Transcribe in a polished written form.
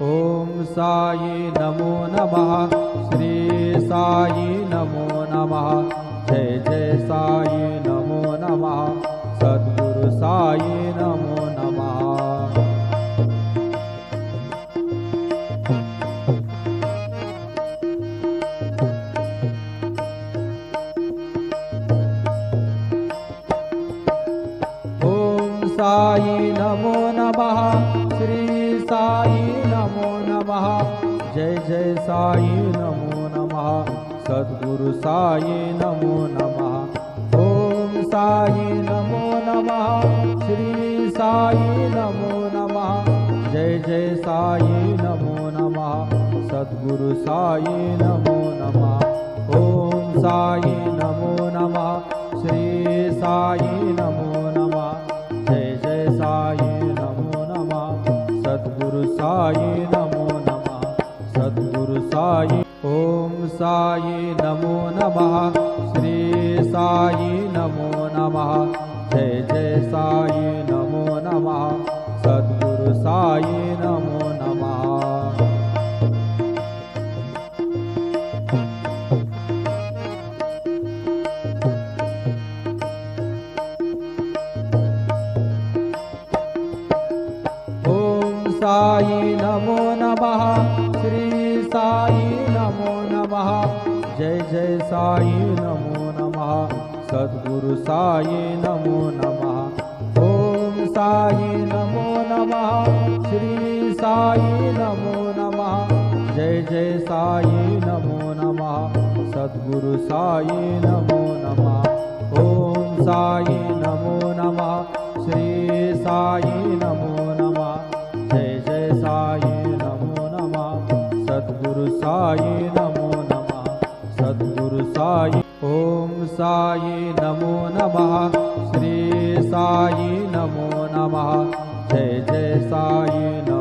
ओम साई नमो नमः। श्री साई नमो नमः। जय जय साई नमो नमः। सद्गुरु साई नमो नमः। साई नमो नमः। श्री साई नमो नमः। जय जय साई नमो नमः। सद्गुरु साई नमो नमः। ओम साई नमो नमः। श्री साई नमो नमः। जय जय साई नमो नमः। सद्गुरु साई नमो नमः। ओम साई नमो नमः। श्री साई नमो नमः। जय जय साई नमो नमः। सद्गुरु साई नमो नमः। सद्गुरु साई। ओम साई नमो नमः। श्री साई नमो नमः। जय जय साई नमो नमः। सद्गुरु साई नमो नमः। साई नमो नमः। श्री साई नमो नमः। जय जय साई नमो नमः। सद्गुरु साई नमो नमः। ओम साई नमो नमः। श्री साई नमो नमः। जय जय साई नमो नमः। सद्गुरु साई नमो नमः। ओम साई नमो नमः। श्री साई नमो नमः। जय जय साई नमो नमः। सद्गुरु साई नमो नमः। सद्गुरु साई। ओम साई नमो नमः। श्री साई नमो नमः। जय जय साई